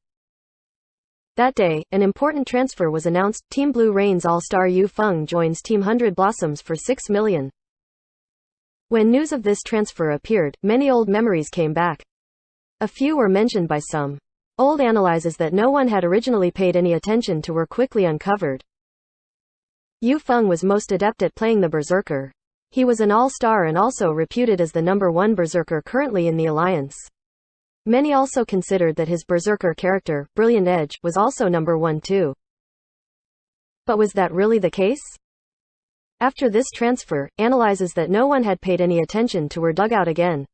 That day, an important transfer was announced. Team Blue Rain's all-star Yu Feng joins Team 100 Blossoms for 6 million. When news of this transfer appeared, many old memories came back. A few were mentioned by some. Old analyses that no one had originally paid any attention to were quickly uncovered. Yu Feng was most adept at playing the Berserker. He was an all-star and also reputed as the number 1 Berserker currently in the Alliance. Many also considered that his Berserker character, Brilliant Edge, was also number 1 too. But was that really the case? After this transfer, analyses that no one had paid any attention to were dug out again.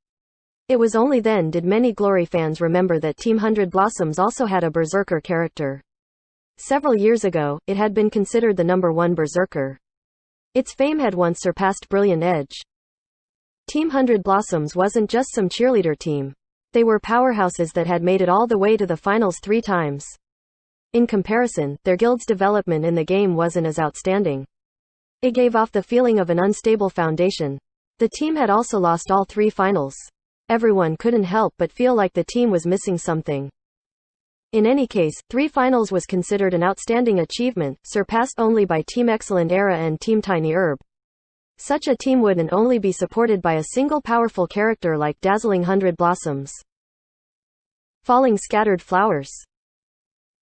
It was only then did many Glory fans remember that Team 100 Blossoms also had a Berserker character. Several years ago, it had been considered the number 1 Berserker. Its fame had once surpassed Brilliant Edge. Team 100 Blossoms wasn't just some cheerleader team. They were powerhouses that had made it all the way to the finals 3 times. In comparison, their guild's development in the game wasn't as outstanding. It gave off the feeling of an unstable foundation. The team had also lost all 3 finals. Everyone couldn't help but feel like the team was missing something. In any case, 3 finals was considered an outstanding achievement, surpassed only by Team Excellent Era and Team Tiny Herb. Such a team wouldn't only be supported by a single powerful character like Dazzling 100 Blossoms. Falling Scattered Flowers.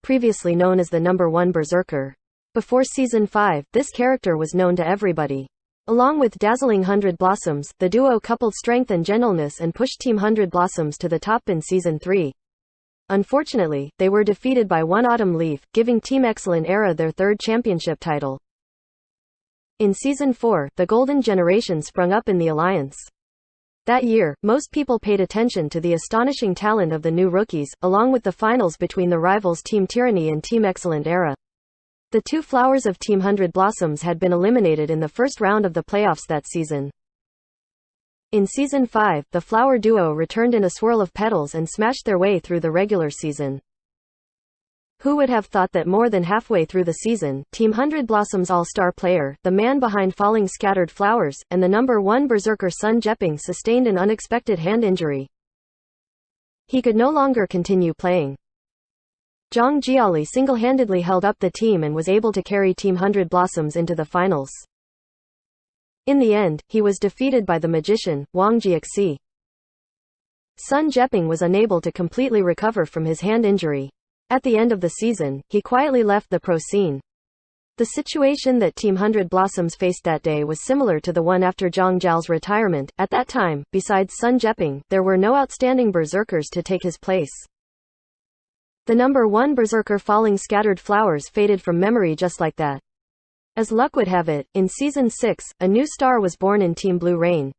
Previously known as the number 1 Berserker. Before Season 5, this character was known to everybody. Along with Dazzling 100 Blossoms, the duo coupled strength and gentleness and pushed Team 100 Blossoms to the top in Season 3. Unfortunately, they were defeated by one Autumn Leaf, giving Team Excellent Era their 3rd championship title. In Season 4, the Golden Generation sprung up in the Alliance. That year, most people paid attention to the astonishing talent of the new rookies, along with the finals between the rivals Team Tyranny and Team Excellent Era. The 2 flowers of Team 100 Blossoms had been eliminated in the first round of the playoffs that season. In Season 5, the flower duo returned in a swirl of petals and smashed their way through the regular season. Who would have thought that more than halfway through the season, Team 100 Blossoms all-star player, the man behind Falling Scattered Flowers, and the number 1 Berserker Sun Jepping sustained an unexpected hand injury. He could no longer continue playing. Zhang Jiali single-handedly held up the team and was able to carry Team 100 Blossoms into the finals. In the end, he was defeated by the magician, Wang Jiaxi. Sun Jepping was unable to completely recover from his hand injury. At the end of the season, he quietly left the pro scene. The situation that Team 100 Blossoms faced that day was similar to the one after Zhang Jiao's retirement. At that time, besides Sun Jepping, there were no outstanding berserkers to take his place. The number 1 berserker Falling Scattered Flowers faded from memory just like that. As luck would have it, in Season 6, a new star was born in Team Blue Rain.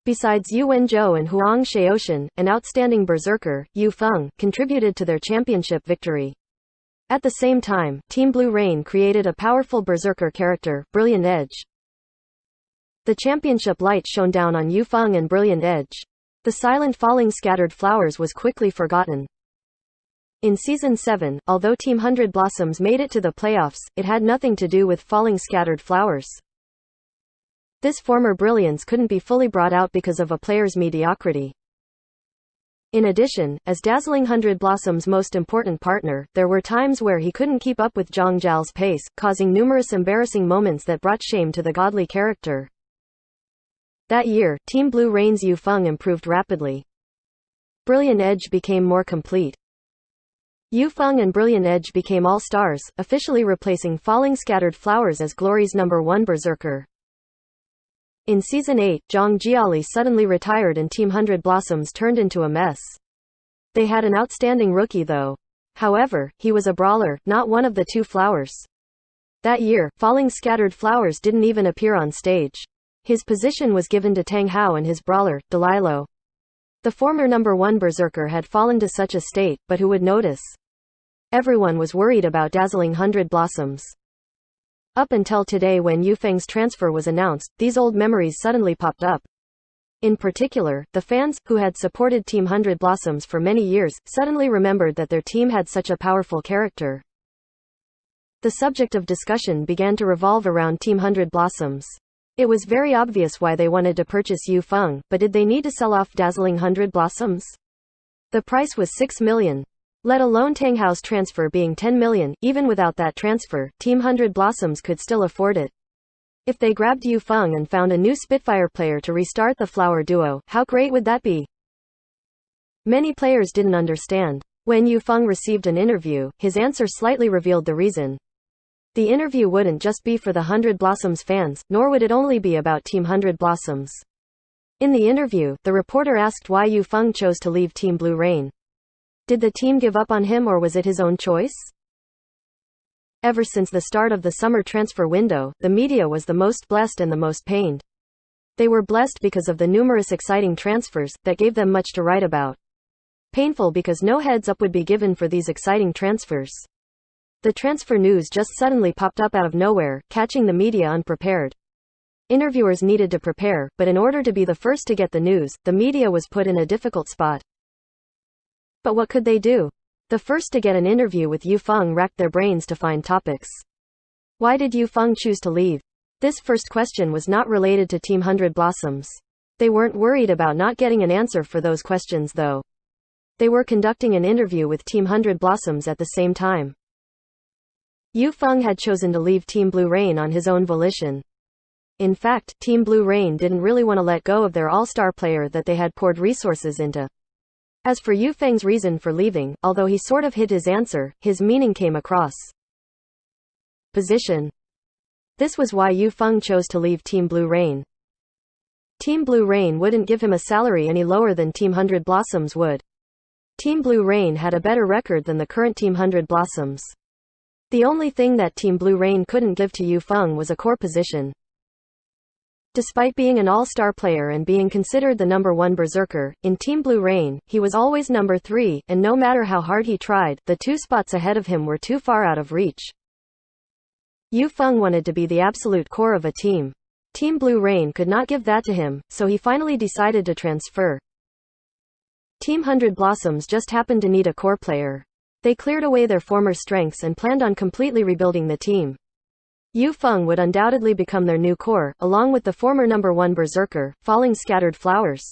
Besides Yu Wenzhou and Huang Shaoshan, an outstanding berserker, Yu Feng, contributed to their championship victory. At the same time, Team Blue Rain created a powerful berserker character, Brilliant Edge. The championship light shone down on Yu Feng and Brilliant Edge. The silent Falling Scattered Flowers was quickly forgotten. In Season 7, although Team 100 Blossoms made it to the playoffs, it had nothing to do with Falling Scattered Flowers. This former brilliance couldn't be fully brought out because of a player's mediocrity. In addition, as Dazzling 100 Blossoms' most important partner, there were times where he couldn't keep up with Zhang Jiao's pace, causing numerous embarrassing moments that brought shame to the godly character. That year, Team Blue Rain's Yu Feng improved rapidly. Brilliant Edge became more complete. Yu Feng and Brilliant Edge became all-stars, officially replacing Falling Scattered Flowers as Glory's number 1 berserker. In Season 8, Zhang Jiali suddenly retired and Team 100 Blossoms turned into a mess. They had an outstanding rookie though. However, he was a brawler, not one of the 2 flowers. That year, Falling Scattered Flowers didn't even appear on stage. His position was given to Tang Hao and his brawler, Dalilo. The former number 1 berserker had fallen to such a state, but who would notice? Everyone was worried about Dazzling 100 Blossoms. Up until today when Yu Feng's transfer was announced, these old memories suddenly popped up. In particular, the fans, who had supported Team 100 Blossoms for many years, suddenly remembered that their team had such a powerful character. The subject of discussion began to revolve around Team 100 Blossoms. It was very obvious why they wanted to purchase Yu Feng, but did they need to sell off dazzling 100 blossoms? The price was 6 million. Let alone Tanghao's transfer being 10 million, even without that transfer, Team 100 Blossoms could still afford it. If they grabbed Yu Feng and found a new Spitfire player to restart the flower duo, how great would that be? Many players didn't understand. When Yu Feng received an interview, his answer slightly revealed the reason. The interview wouldn't just be for the 100 Blossoms fans, nor would it only be about Team 100 Blossoms. In the interview, the reporter asked why Yu Feng chose to leave Team Blue Rain. Did the team give up on him or was it his own choice? Ever since the start of the summer transfer window, the media was the most blessed and the most pained. They were blessed because of the numerous exciting transfers that gave them much to write about. Painful because no heads up would be given for these exciting transfers. The transfer news just suddenly popped up out of nowhere, catching the media unprepared. Interviewers needed to prepare, but in order to be the first to get the news, the media was put in a difficult spot. But what could they do? The first to get an interview with Yu Feng racked their brains to find topics. Why did Yu Feng choose to leave? This first question was not related to Team 100 Blossoms. They weren't worried about not getting an answer for those questions though. They were conducting an interview with Team 100 Blossoms at the same time. Yu Feng had chosen to leave Team Blue Rain on his own volition. In fact, Team Blue Rain didn't really want to let go of their all-star player that they had poured resources into. As for Yu Feng's reason for leaving, although he sort of hid his answer, his meaning came across. Position. This was why Yu Feng chose to leave Team Blue Rain. Team Blue Rain wouldn't give him a salary any lower than Team 100 Blossoms would. Team Blue Rain had a better record than the current Team 100 Blossoms. The only thing that Team Blue Rain couldn't give to Yu Feng was a core position. Despite being an all-star player and being considered the number 1 berserker, in Team Blue Rain, he was always number 3, and no matter how hard he tried, the 2 spots ahead of him were too far out of reach. Yu Feng wanted to be the absolute core of a team. Team Blue Rain could not give that to him, so he finally decided to transfer. Team 100 Blossoms just happened to need a core player. They cleared away their former strengths and planned on completely rebuilding the team. Yu Feng would undoubtedly become their new core, along with the former number 1 berserker, Falling Scattered Flowers.